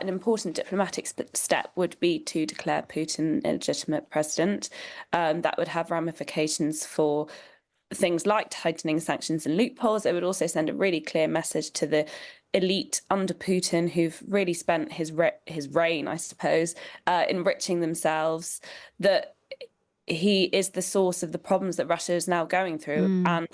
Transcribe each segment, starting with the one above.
an important diplomatic step would be to declare Putin illegitimate president. That would have ramifications for things like tightening sanctions and loopholes. It would also send a really clear message to the elite under Putin who've really spent his reign, I suppose, enriching themselves, that he is the source of the problems that Russia is now going through. And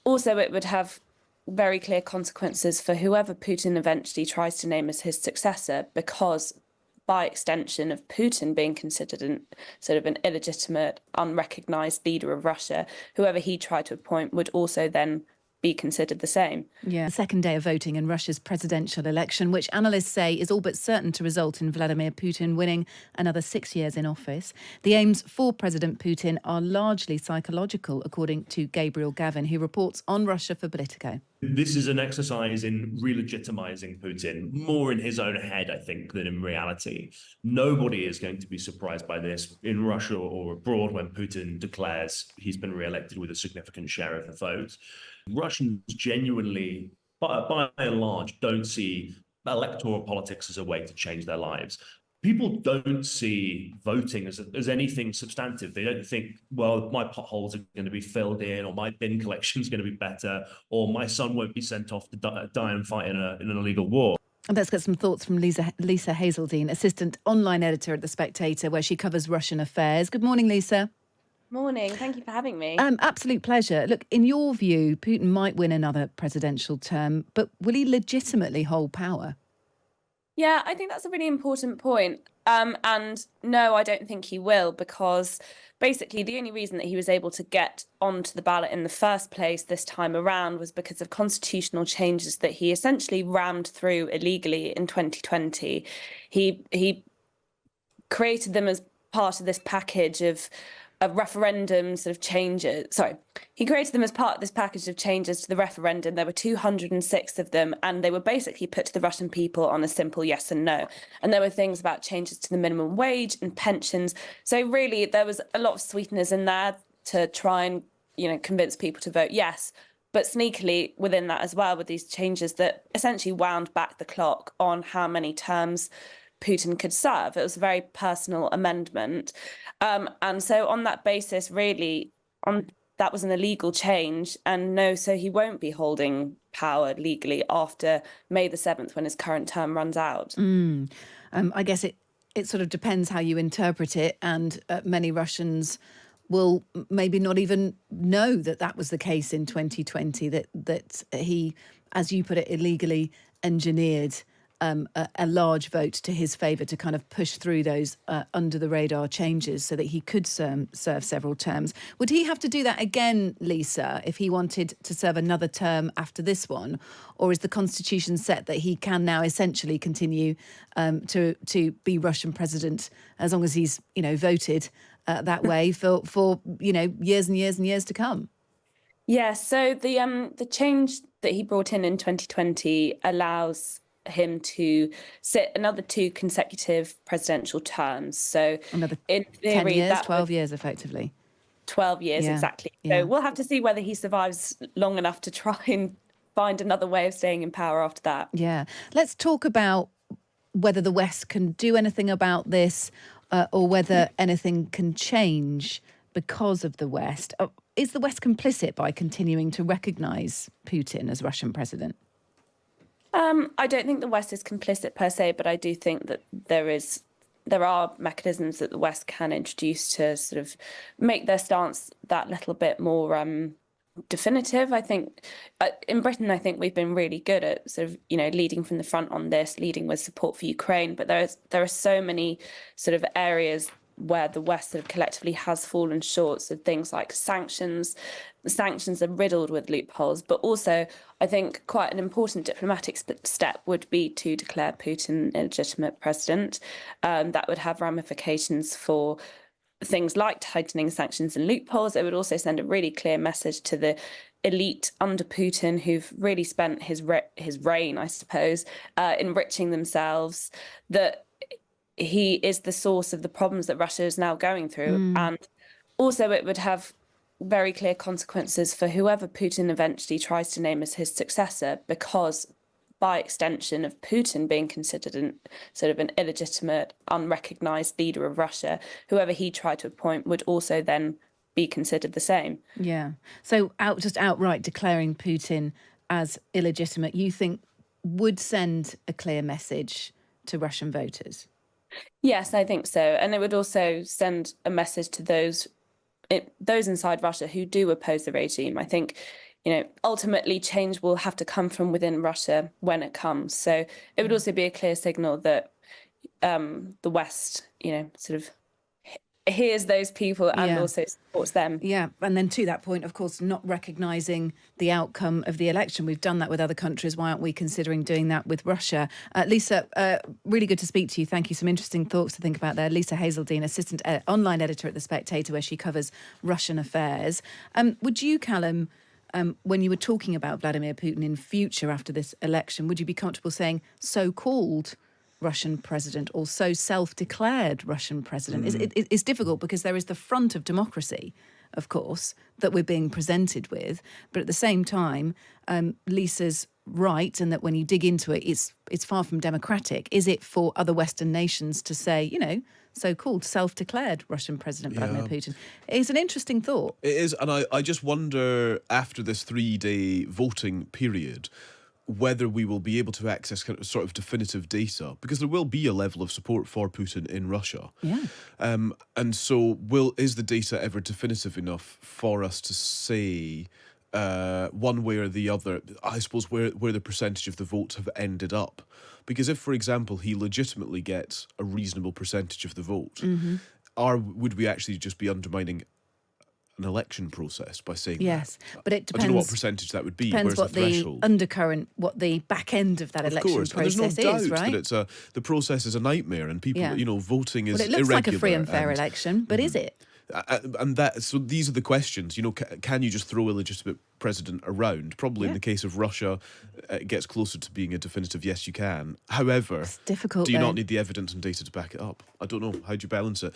also it would have very clear consequences for whoever Putin eventually tries to name as his successor, because by extension of Putin being considered an illegitimate, unrecognized leader of Russia, whoever he tried to appoint would also then be considered the same. Yeah, the second day of voting in Russia's presidential election, which analysts say is all but certain to result in Vladimir Putin winning another 6 years in office. The aims for President Putin are largely psychological, according to Gabriel Gavin, who reports on Russia for Politico. This is an exercise in re-legitimizing Putin, more in his own head, I think, than in reality. Nobody is going to be surprised by this in Russia or abroad when Putin declares he's been re-elected with a significant share of the vote. Russians genuinely, by and large, don't see electoral politics as a way to change their lives. People don't see voting as anything substantive. They don't think, well, my potholes are going to be filled in, or my bin collection is going to be better, or my son won't be sent off to die and fight in an illegal war. Let's get some thoughts from Lisa Haseldine, assistant online editor at The Spectator, where she covers Russian affairs. Good morning, Lisa. Morning. Thank you for having me. Absolute pleasure. Look, in your view, Putin might win another presidential term, but will he legitimately hold power? Yeah, I think that's a really important point. And no, I don't think he will, because basically the only reason that he was able to get onto the ballot in the first place this time around was because of constitutional changes that he essentially rammed through illegally in 2020. He created them as part of this package of referendum sort of changes. Sorry, he created them as part of this package of changes to the referendum. There were 206 of them, and they were basically put to the Russian people on a simple yes and no. And there were things about changes to the minimum wage and pensions. So really, there was a lot of sweeteners in there to try and, convince people to vote yes. But sneakily within that as well, with these changes that essentially wound back the clock on how many terms Putin could serve. It was a very personal amendment. And so on that basis, really, that was an illegal change. And no, so he won't be holding power legally after May the 7th, when his current term runs out. I guess it sort of depends how you interpret it. And many Russians will maybe not even know that was the case in 2020, that he, as you put it, illegally engineered a large vote to his favour to kind of push through those under-the-radar changes so that he could serve several terms. Would he have to do that again, Lisa, if he wanted to serve another term after this one? Or is the Constitution set that he can now essentially continue to be Russian president as long as he's, voted that way for years and years and years to come? Yeah, so the change that he brought in 2020 allows him to sit another 2 consecutive presidential terms. So another in theory, 10 years, 12 years effectively. 12 years, exactly. Yeah. So we'll have to see whether he survives long enough to try and find another way of staying in power after that. Yeah. Let's talk about whether the West can do anything about this or whether anything can change because of the West. Is the West complicit by continuing to recognise Putin as Russian president? I don't think the West is complicit per se, but I do think that there are mechanisms that the West can introduce to sort of make their stance that little bit more definitive. I think in Britain, I think we've been really good at sort of, leading from the front on this, leading with support for Ukraine. But there are so many sort of areas where the West sort of collectively has fallen short. So things like sanctions. The sanctions are riddled with loopholes, but also I think quite an important diplomatic step would be to declare Putin illegitimate president. That would have ramifications for things like tightening sanctions and loopholes. It would also send a really clear message to the elite under Putin who've really spent his reign, I suppose, enriching themselves, that he is the source of the problems that Russia is now going through. And also it would have very clear consequences for whoever Putin eventually tries to name as his successor, because by extension of Putin being considered an illegitimate, unrecognised leader of Russia, whoever he tried to appoint would also then be considered the same. Yeah. So just outright declaring Putin as illegitimate, you think would send a clear message to Russian voters? Yes, I think so. And it would also send a message to those inside Russia who do oppose the regime. I think, ultimately change will have to come from within Russia when it comes. So it would also be a clear signal that the West, sort of hears those people and also supports them. Yeah, and then to that point, of course, not recognising the outcome of the election. We've done that with other countries. Why aren't we considering doing that with Russia? Lisa, really good to speak to you. Thank you. Some interesting thoughts to think about there. Lisa Haseldine, assistant online editor at The Spectator, where she covers Russian affairs. Would you, Callum, when you were talking about Vladimir Putin in future after this election, would you be comfortable saying so-called Russian president or so self-declared Russian president? It's difficult because there is the front of democracy, of course, that we're being presented with. But at the same time, Lisa's right, and that when you dig into it, it's far from democratic. Is it for other Western nations to say, so-called self-declared Russian President Vladimir Putin? It's an interesting thought. It is, and I just wonder, after this 3-day voting period, whether we will be able to access kind of sort of definitive data, because there will be a level of support for Putin in Russia. Yeah. And so is the data ever definitive enough for us to say one way or the other, I suppose, where the percentage of the votes have ended up? Because if, for example, he legitimately gets a reasonable percentage of the vote, would we actually just be undermining an election process by saying yes, that? but it depends. I don't know what percentage that would be. Depends Where's what the threshold? undercurrent, what the back end of that election process and there's no doubt is, right? that the process is a nightmare, and people, voting is well, it looks irregular. like a free and fair election, but is it? So these are the questions. Can you just throw a legitimate president around? Probably in the case of Russia, it gets closer to being a definitive yes, you can. However, it's difficult. Do you not need the evidence and data to back it up? I don't know. How do you balance it?